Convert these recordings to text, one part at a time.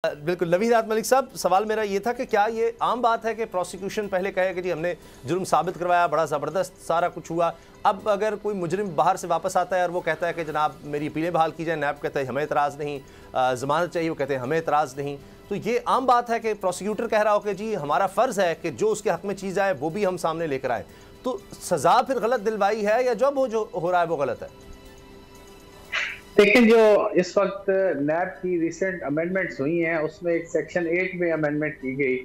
बिल्कुल नवीद मलिक साहब, सवाल मेरा ये था कि क्या ये आम बात है कि प्रोसिक्यूशन पहले कहे कि जी हमने जुर्म साबित करवाया, बड़ा ज़बरदस्त सारा कुछ हुआ, अब अगर कोई मुजरिम बाहर से वापस आता है और वो कहता है कि जनाब मेरी अपीलें बहाल की जाए, नैब कहता है हमें एतराज़ नहीं, ज़मानत चाहिए, वो कहते हैं हमें एतराज़ नहीं, तो ये आम बात है कि प्रोसिक्यूटर कह रहा हो कि जी हमारा फ़र्ज़ है कि जो उसके हक़ में चीज़ आए वो भी हम सामने लेकर आए, तो सज़ा फिर गलत दिलवाई है या जो हो रहा है वो गलत है? देखिए, जो इस वक्त नैब की रिसेंट अमेंडमेंट्स हुई हैं उसमें एक सेक्शन 8 में अमेंडमेंट की गई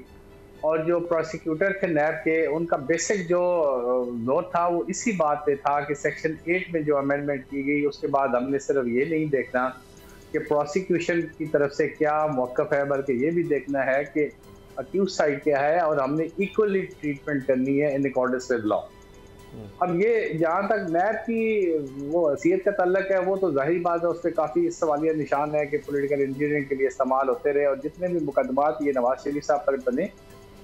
और जो प्रोसिक्यूटर थे नैब के उनका बेसिक जो जोर था वो इसी बात पे था कि सेक्शन 8 में जो अमेंडमेंट की गई उसके बाद हमने सिर्फ ये नहीं देखना कि प्रोसिक्यूशन की तरफ से क्या मौक़िफ़ है, बल्कि ये भी देखना है कि अक्यूज साइड क्या है और हमने इक्वली ट्रीटमेंट करनी है इन अकॉर्डेंस विद लॉ। अब ये जहाँ तक नैब की वो हैसियत का तल्लक है वो तो जाहिर बात है, उस पर काफ़ी सवालिया निशान है कि पॉलिटिकल इंजीनियरिंग के लिए इस्तेमाल होते रहे और जितने भी मुकदमात ये नवाज शरीफ साहब पर बने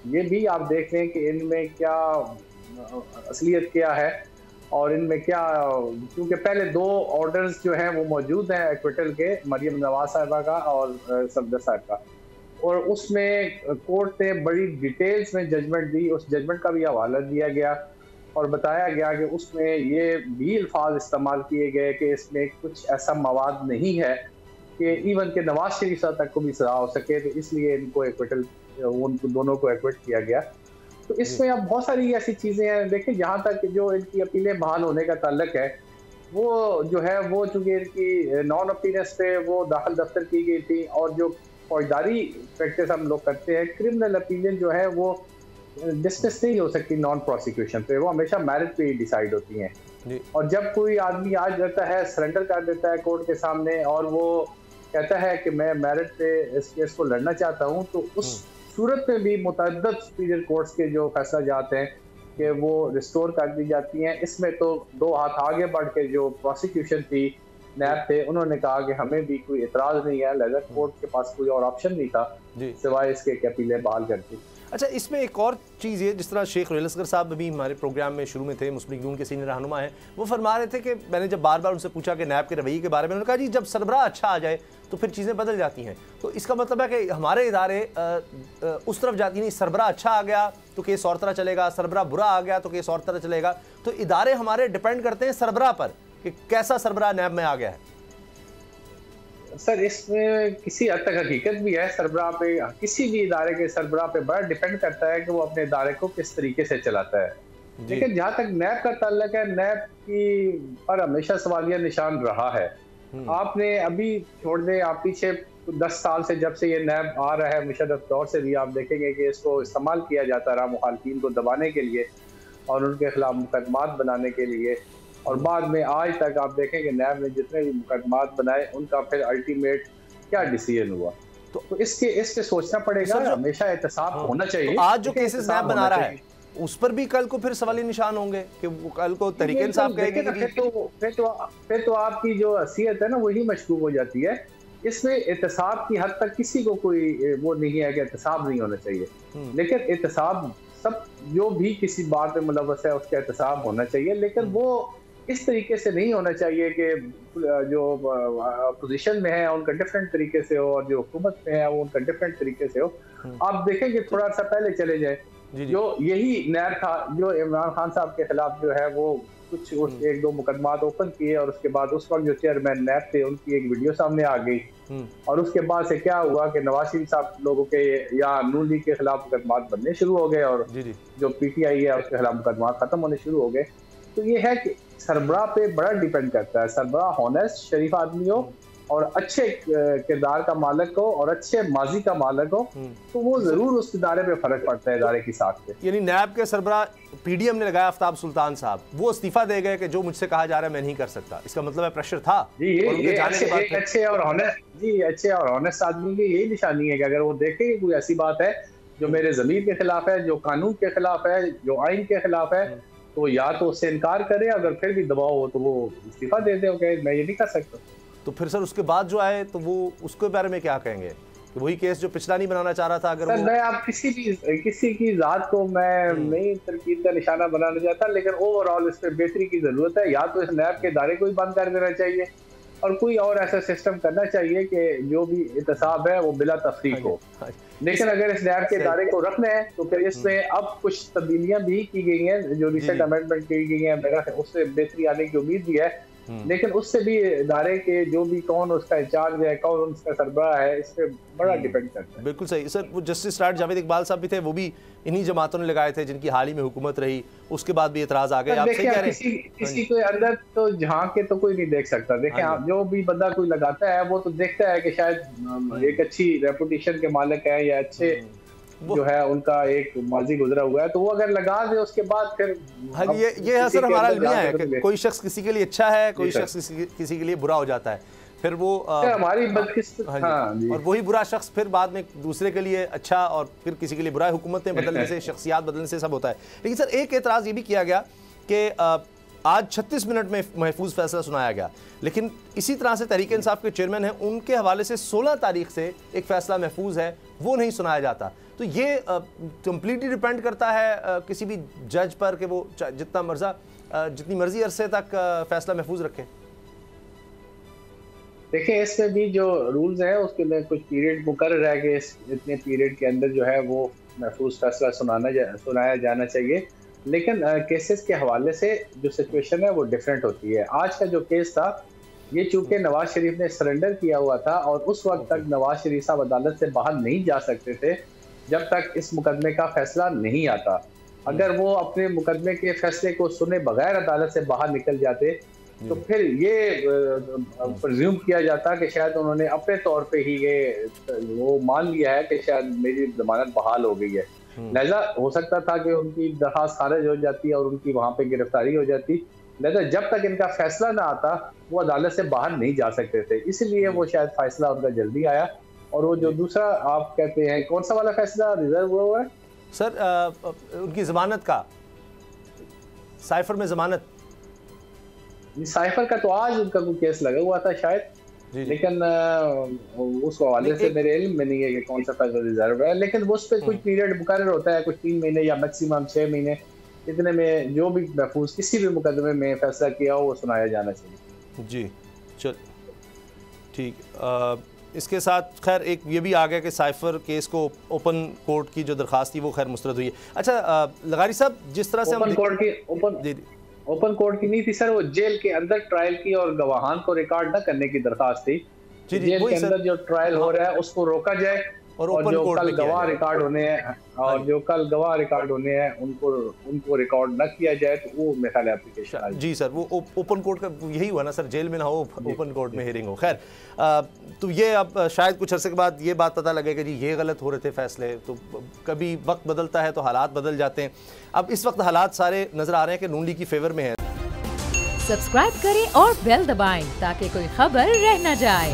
ये भी आप देख लें कि इनमें क्या असलियत क्या है और इनमें क्या, क्योंकि पहले 2 ऑर्डर्स जो हैं वो मौजूद हैं एक्विटल के, मरियम नवाज साहिबा का और सफदर साहब का, और उसमें कोर्ट ने बड़ी डिटेल्स में जजमेंट दी, उस जजमेंट का भी हवाला दिया गया और बताया गया कि उसमें ये भी अल्फाज इस्तेमाल किए गए कि इसमें कुछ ऐसा मवाद नहीं है कि इवन के नवाज शरीफ साहब तक को भी सजा हो सके, तो इसलिए इनको एक्विटल, उनको दोनों को एक्विट किया गया। तो इसमें अब बहुत सारी ऐसी चीज़ें हैं। देखिए, जहाँ तक जो इनकी अपीलें बहाल होने का ताल्लुक है वो जो है वो चूँकि इनकी नॉन अपीयरेंस पे वो दाखिल दफ्तर की गई थी और जो फौजदारी प्रैक्टिस हम लोग करते हैं, क्रिमिनल अपीलें जो है वो डिस्कस नहीं हो सकती नॉन प्रोसिक्यूशन पे, वो हमेशा मेरिट पे ही डिसाइड होती हैं। और जब कोई आदमी आ जाता है, सरेंडर कर देता है कोर्ट के सामने और वो कहता है कि मैं मेरिट पे इस केस को लड़ना चाहता हूँ, तो उस सूरत में भी मुतअद्दिद सुपीरियर कोर्ट्स के जो फैसला जाते हैं कि वो रिस्टोर कर दी जाती हैं। इसमें तो 2 हाथ आगे बढ़ के जो प्रोसिक्यूशन थी, नैब थे, उन्होंने कहा कि हमें भी कोई एतराज़ नहीं है, लिहाजा कोर्ट के पास कोई और ऑप्शन नहीं था सिवाय इसके कि अपीलें बहाल करती। अच्छा, इसमें एक और चीज़ ये, जिस तरह शेख रुहैल असगर साहब भी हमारे प्रोग्राम में शुरू में थे, मुस्लिम लीग नून के सीनियर रहनुमा हैं, वो फरमा रहे थे कि मैंने जब बार बार उनसे पूछा कि नैब के रवैये के बारे में, उन्होंने कहा जी जब सरबराह अच्छा आ जाए तो फिर चीज़ें बदल जाती हैं। तो इसका मतलब है कि हमारे इदारे उस तरफ जाती नहीं, सरबराह अच्छा आ गया तो केस और तरह चलेगा, सरबराह बुरा आ गया तो केस और तरह चलेगा, तो इदारे हमारे डिपेंड करते हैं सरबराह पर कि कैसा सरबराह नैब में आ गया है। सर, इसमें किसी हद तक हकीकत भी है। सरबराह पे, किसी भी इदारे के सरबराह पे बड़ा डिपेंड करता है कि वो अपने इदारे को किस तरीके से चलाता है। लेकिन जहाँ तक नैब का ताल्लुक है, नैब की पर हमेशा सवालिया निशान रहा है। आपने अभी छोड़ दें, आप पीछे 10 साल से जब से ये नैब आ रहा है, मुशर्रफ दौर से भी आप देखेंगे कि इसको इस्तेमाल किया जाता रहा मुखालफिन को दबाने के लिए और उनके खिलाफ मुकदमात बनाने के लिए, और बाद में आज तक आप देखेंगे नैब ने जितने भी मुकदमात बनाए उनका फिर अल्टीमेट क्या डिसीजन हुआ। तो इस पे सोचना पड़ेगा, हमेशा एहतसाब होना चाहिए। तो आज जो केसेस नैब बना रहा है उस पर भी कल को फिर सवाली निशान होंगे कि वो कल को तरीके इंसाफ कहेंगे कि फिर तो आपकी जो हैसियत है ना वही मशकूक हो जाती है। इसमें एहतसाब की हद तक किसी को कोई वो नहीं है कि एहतसाब नहीं होना चाहिए, लेकिन एहतसाब सब जो भी किसी बात में मुलव्वस है उसका एहतसाब होना चाहिए, लेकिन वो इस तरीके से नहीं होना चाहिए कि जो पोजीशन में है उनका डिफरेंट तरीके से हो और जो हुकूमत में है वो उनका डिफरेंट तरीके से हो। आप देखेंगे, थोड़ा सा पहले चले जाए, जो यही नैब था जो इमरान खान साहब के खिलाफ जो है वो कुछ 1-2 मुकदमात ओपन किए और उसके बाद उस वक्त जो चेयरमैन नैब थे उनकी एक वीडियो सामने आ गई और उसके बाद से क्या हुआ कि नवाज शरीफ साहब लोगों के या नून लीग के खिलाफ मुकदमात बनने शुरू हो गए और जो PTI है उसके खिलाफ मुकदमात खत्म होने शुरू हो गए। तो ये है कि सरबराह पे बड़ा डिपेंड करता है। सरबराह हॉनेस्ट शरीफ आदमी हो और अच्छे किरदार का मालिक हो और अच्छे माजी का मालिक हो, तो वो जरूर उस इदारे पे फर्क पड़ता है, इदारे की साथ पे। यानी नैब के सरबराह PDM ने लगाया आफ्ताब सुल्तान साहब, वो इस्तीफा दे गए कि जो मुझसे कहा जा रहा है मैं नहीं कर सकता। इसका मतलब है प्रेशर था जी। ये अच्छे और हॉनेस्ट आदमी की यही निशानी है कि अगर वो देखे कोई ऐसी बात है जो मेरे ज़मीर के खिलाफ है, जो कानून के खिलाफ है, जो आइन के खिलाफ है, तो या तो उससे इनकार करे, अगर फिर भी दबाव हो तो वो इस्तीफा दे दे, मैं ये नहीं कर सकता। तो फिर सर उसके बाद जो आए तो वो उसके बारे में क्या कहेंगे कि वही केस जो पिछला नहीं बनाना चाह रहा था? अगर सर, मैं आप किसी की जात को मैं नई तरकीब का निशाना बनाना चाहता, लेकिन ओवरऑल इस पर बेहतरी की जरूरत है। या तो इस नैब के दायरे को ही बंद कर देना चाहिए और कोई और ऐसा सिस्टम करना चाहिए कि जो भी एहतसाब है वो बिला तफरीक हो। लेकिन अगर इस नैब के इदारे को रखना है तो फिर इसमें अब कुछ तब्दीलियां भी की गई हैं, जो रिसेंट अमेंडमेंट की गई हैं, मेरा उससे बेहतरी आने की उम्मीद भी है। लेकिन उससे भी इदारे के जो भी कौन उसका इंचार्ज है, कौन उसका सरबराह है, इस पे बड़ा डिपेंड करता है। बिल्कुल सही सर। वो जस्टिस राट जावेद इकबाल साहब भी थे, वो भी इन्हीं जमातों ने लगाए थे जिनकी हाल ही में हुकूमत रही, उसके बाद भी एतराज आ गए। आप सही कह रहे हैं, किसी के अंदर तो झांक के तो कोई नहीं देख सकता। देखें आप, जो भी बंदा कोई लगाता है वो तो देखता है कि शायद एक अच्छी रेपुटेशन के मालिक है या अच्छे जो है उनका एक माजी गुजरा हुआ है, तो वो अगर लगा दे उसके बाद फिर ये असर हमारा अलमिया है कि कोई शख्स किसी के लिए अच्छा है, कोई शख्स किसी के लिए बुरा हो जाता है, फिर वो हमारी बदकिस्मती, और वही बुरा शख्स फिर बाद में दूसरे के लिए अच्छा और फिर किसी के लिए बुरा। हुकूमतें बदलने से, शख्सियात बदलने से सब होता है। लेकिन सर एक एतराज़ ये भी किया गया कि आज 36 मिनट में महफूज फैसला सुनाया गया, लेकिन इसी तरह से तहरीक इंसाफ के चेयरमैन हैं, उनके हवाले से 16 तारीख से एक फैसला महफूज है वो नहीं सुनाया जाता। तो ये कम्प्लीटली डिपेंड करता है किसी भी जज पर कि वो जितनी मर्जी अरसे तक फैसला महफूज रखे। देखिए, इसमें भी जो रूल्स हैं उसके अंदर कुछ पीरियड मुकर्रर है कि इतने पीरियड के अंदर जो है वो महफूज फैसला सुनाया जाना चाहिए। लेकिन केसेस के हवाले से जो सिचुएशन है वो डिफरेंट होती है। आज का जो केस था ये चूंकि नवाज शरीफ ने सरेंडर किया हुआ था और उस वक्त तक नवाज शरीफ साहब अदालत से बाहर नहीं जा सकते थे जब तक इस मुकदमे का फैसला नहीं आता। अगर वो अपने मुकदमे के फैसले को सुने बगैर अदालत से बाहर निकल जाते तो फिर ये प्रिज्यूम किया जाता कि शायद उन्होंने अपने तौर पे ही ये वो मान लिया है कि शायद मेरी जमानत बहाल हो गई है। लिहाजा हो सकता था कि उनकी दरखास्त खारिज हो जाती और उनकी वहां पे गिरफ्तारी हो जाती। लिहाजा जब तक इनका फैसला ना आता वो अदालत से बाहर नहीं जा सकते थे, इसलिए वो शायद फैसला उनका जल्दी आया। और वो जो दूसरा आप कहते हैं कौन सा वाला फैसला रिजर्व हुआ है सर? उनकी जमानत का, साइफर में जमानत, साइफर का तो आज उनका कोई केस लगा हुआ था शायद, लेकिन उस हवाले से मेरे इल्म में नहीं है कि कौन सा फैसला रिजर्व है। लेकिन उस पर कुछ पीरियड मुकर्रर होता है, कुछ 3 महीने या मैक्सिमम 6 महीने, इतने में जो भी महफूज किसी भी मुकदमे में फैसला किया हो वो सुनाया जाना चाहिए। जी चल ठीक। इसके साथ खैर एक ये भी आ गया कि साइफर केस को ओपन कोर्ट की जो दरखास्त थी वो खैर मुस्तरद हुई है। अच्छा लगारी साहब, जिस तरह से ओपन कोर्ट की नहीं थी सर, वो जेल के अंदर ट्रायल की और गवाहान को रिकॉर्ड न करने की दरखास्त थी। जेल के अंदर जो ट्रायल हो रहा है उसको रोका जाए और जो कल गवाह रिकॉर्ड होने हैं उनको रिकॉर्ड न किया जाए तो वो मेरे ख्याल एप्लीकेशन। जी सर, वो ओपन कोर्ट का यही हुआ ना सर, जेल में ना हो, ओपन कोर्ट में हियरिंग हो। खैर तो ये अब शायद कुछ अरसे के बाद ये बात पता लगे कि जी ये गलत हो रहे थे फैसले। तो कभी वक्त बदलता है तो हालात बदल जाते हैं। अब इस वक्त हालात सारे नजर आ रहे हैं कि नून लीग की फेवर में है। सब्सक्राइब करें और बेल दबाएं ताकि कोई खबर रह न जाए।